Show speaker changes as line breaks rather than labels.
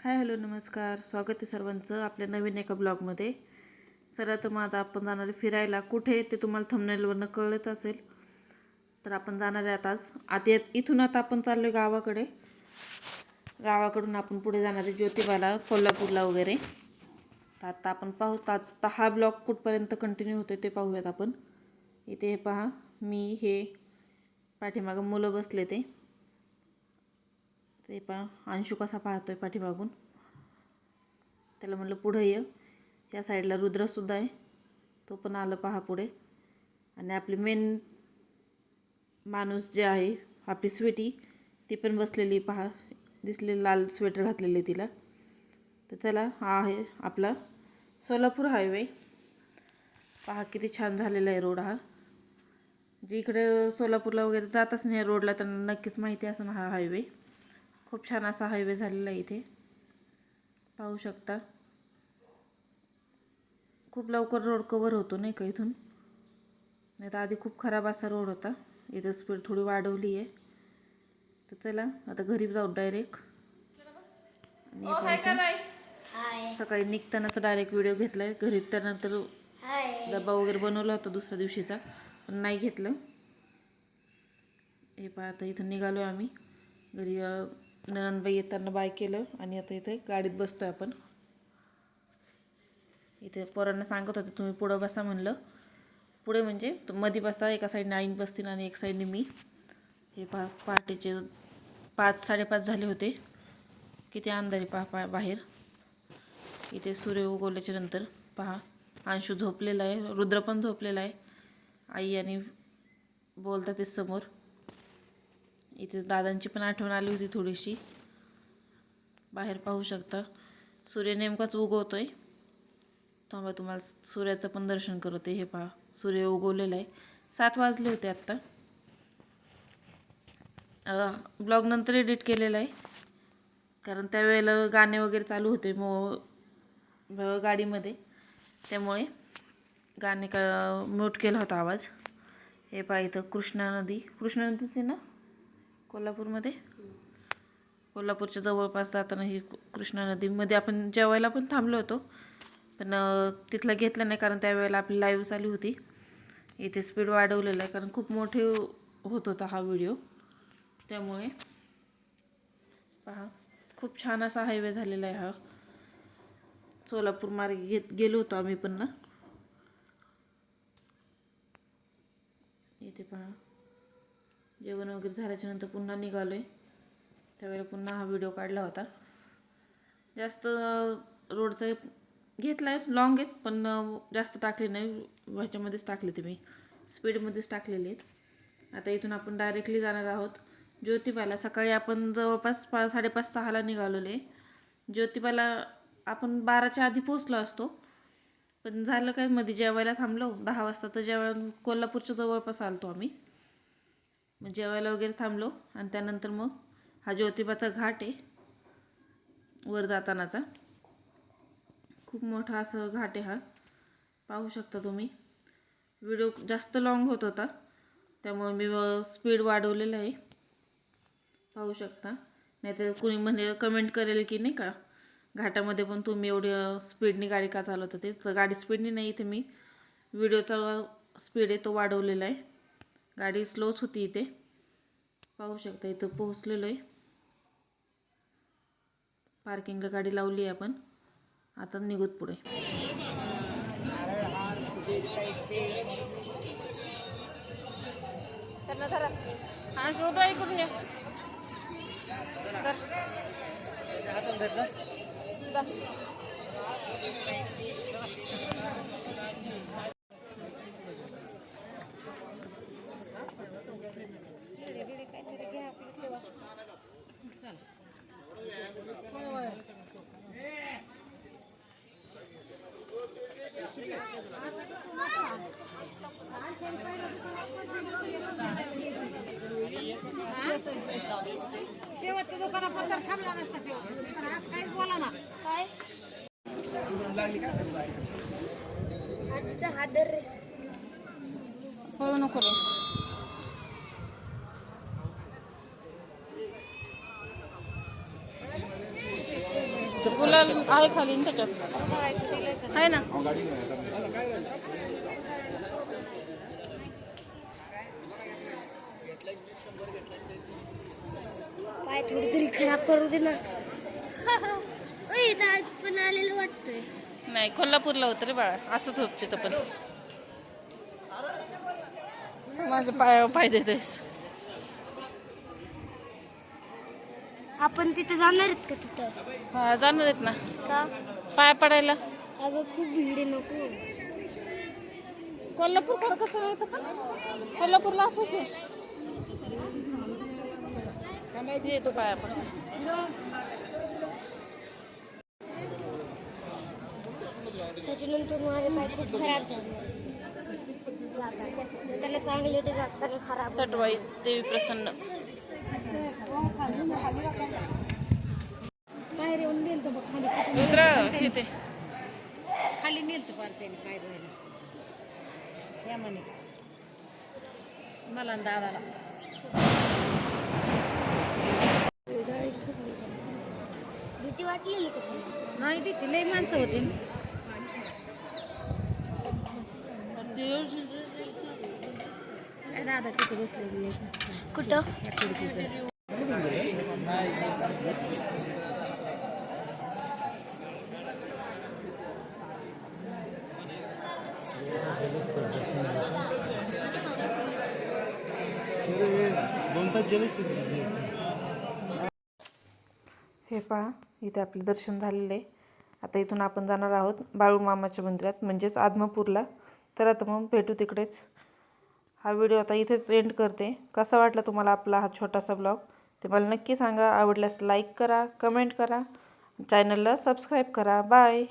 Hi hello नमस्कार, स्वागत आहे सर्वांचं आपल्या नवीन एका ब्लॉगमध्ये. चला तर मग आता आपण जाणार आहे फिरायला. कुठे ते तुम्हाला थंबनेलवरनं कळत असेल. तर आपण जाणार आहे आता इथून आता आपण चाललो आहे गावाकडे. गावाकडून आपण पुढे जाणार आहे ज्योतिबाला, कोल्हापूरला वगैरे. तर आता आपण पाहू आता हा ब्लॉग कुठपर्यंत कंटिन्यू होतो ते पाहूयात आपण. इथे हे पहा, मी हे पाठीमागं मुलं बसले ते पहा, अंशू कसा पाहतोय पाठीमागून. त्याला म्हणलं पुढं ये. या साईडला रुद्रसुद्धा आहे, तो पण आलं पहा पुढे. आणि आपली मेन माणूस जे आहे आपली स्वीटी, ती पण बसलेली पहा, दिसले लाल स्वेटर घातलेले तिला. तर चला, हा आहे आपला सोलापूर हायवे. पहा किती छान झालेला आहे रोड हा. जी इकडे सोलापूरला वगैरे जातच नाही रोडला त्यांना नक्कीच माहिती असेल हा हायवे. खूप छान असा हायवे झालेला आहे इथे, पाहू शकता. खूप लवकर रोड कवर होतो नाही का इथून. नाही तर आधी खूप खराब असा रोड होता. इथं स्पीड थोडी वाढवली आहे. तर चला आता घरी जाऊ डायरेक्ट. आणि सकाळी निघतानाच डायरेक्ट व्हिडिओ घेतला आहे. घरी त्यानंतर डबा वगैरे बनवला होता दुसऱ्या दिवशीचा, पण नाही घेतलं. हे पहा, आता इथून निघालो आहे आम्ही घरी. ननंदबाई येताना बाय केलं आणि आता इथे गाडीत बसतो आहे आपण. इथे पोरांना सांगत होते तुम्ही पुढं बसा म्हणलं. पुढे म्हणजे मध्ये बसा, एका साईडने आईन बसतील आणि एक साईडने मी. हे पहा, पहाटेचे 5-5:30 झाले होते. किती अंधार आहे पहा बाहेर. इथे सूर्य उगवल्याच्या नंतर पहा, अंशू झोपलेला आहे, रुद्र पण झोपलेला आहे. आई आणि बोलतात ते समोर. इथे दादांची पण आठवण आली होती थोडीशी. बाहेर पाहू शकता सूर्य नेमकाच उगवतोय. थांबा तुम्हाला सूर्याचं पण दर्शन करते. हे पहा, सूर्य उगवलेला आहे. 7 वाजले होते आत्ता. ब्लॉग नंतर एडिट केलेला आहे, कारण त्यावेळेला गाणे वगैरे चालू होते गाडीमध्ये, त्यामुळे गाणे म्यूट केला होता आवाज. हे पहा, इथं कृष्णा नदीच आहे ना कोल्हापूरमध्ये. कोल्हापूरच्या जवळपास जाताना ही कृष्णा नदीमध्ये आपण जेवायला पण थांबलो होतो, पण तिथलं घेतलं नाही कारण त्यावेळेला आपली लाईव्ह चालू होती. इथे स्पीड वाढवलेलं आहे कारण खूप मोठे होत होता हा व्हिडिओ, त्यामुळे. पहा, खूप छान असा हायवे झालेला आहे हा. सोलापूर मार्गे गेलो होतो आम्ही पण ना. इथे पहा, जेवण वगैरे झाल्याच्या नंतर पुन्हा निघालो आहे. त्यावेळेला पुन्हा हा व्हिडिओ काढला होता. जास्त रोडचं घेतला आहे, लॉंग आहेत पण जास्त टाकले नाही, ह्याच्यामध्येच टाकले ते मी, स्पीडमध्येच टाकलेले आहेत. आता इथून आपण डायरेक्टली जाणार आहोत ज्योतिबाला. सकाळी आपण जवळपास 5:30-6ला निघालेले. ज्योतिबाला आपण 12च्या आधी पोचलो असतो, पण झालं काय, मध्ये जेवायला थांबलो 10 वाजता. तर जेवण कोल्हापूरच्या जवळपास आलतो आम्ही. मग जेवायला वगैरे थांबलो आणि त्यानंतर मग हा ज्योतिबाचा घाट आहे वर जातानाचा. खूप मोठा असं घाट आहे हा, पाहू शकता तुम्ही. व्हिडिओ जास्त लॉंग होत होता, त्यामुळे मी स्पीड वाढवलेलं आहे, पाहू शकता. नाहीतर कुणी म्हणजे कमेंट करेल की नाही का, घाटामध्ये पण तुम्ही एवढी स्पीडनी गाडी का चालवता. ते तर गाडी स्पीडनी नाही, इथे मी व्हिडिओचा स्पीड आहे तो वाढवलेला आहे. गाडी स्लोच होती इथे, पाहू शकता. इथं पोहोचलेलो आहे, पार्किंगला गाडी लावली आहे आपण. आता निघूत पुढे.
शेवटच्या दुकानात पत्तर थांबला नसता पण आज काहीच बोला ना. काय आजचा हादर हो नको रे.
गुलाल आहे खाली ना त्याच्यात आहे ना.
पाय थोडी तरी खराब करू दे ना. पण आलेलं वाटतंय.
नाही कोल्हापूरला होतं रे बाळा, असंच होत तिथं पण. माझ्या पायावर पाय देतोयस.
आपण तिथे जाणार आहेत का तिथं?
हा जाणार आहेत ना
का?
पाय पडायला.
अगं खूप भीड आहे, नको.
कोल्हापूर सारखंच आहे का? कोल्हापूरला असंच आहे. येतो पाया पण.
त्याच्यानंतर माझे पाय खूप खराब झाले. त्याला चांगले होते, जाताना खराब.
सटवाई देवी प्रसन्न.
बाहेर येऊन नेलतं बघ खाली.
रुद्र येते.
खाली नेलतं पार त्याने पाय धुवायला. या म्हणे मला आणि दादाला.
भीती वाटलेली का तुला?
नाही भीती, लई माणसं होती. दादा तिथे बसलेली.
कुठं?
हे पहा इथे आपले दर्शन झालेले आहे. आता इथून आपण जाणार आहोत बाळूमामाच्या मंदिरात, म्हणजेच आदमापूरला. तर आता मग भेटू तिकडेच. हा व्हिडिओ आता इथेच एंड करते. कसा वाटला तुम्हाला आपला हा छोटासा ब्लॉग ते मला नक्की सांगा. आवडल्यास लाईक करा, कमेंट करा, चॅनलला सबस्क्राईब करा. बाय.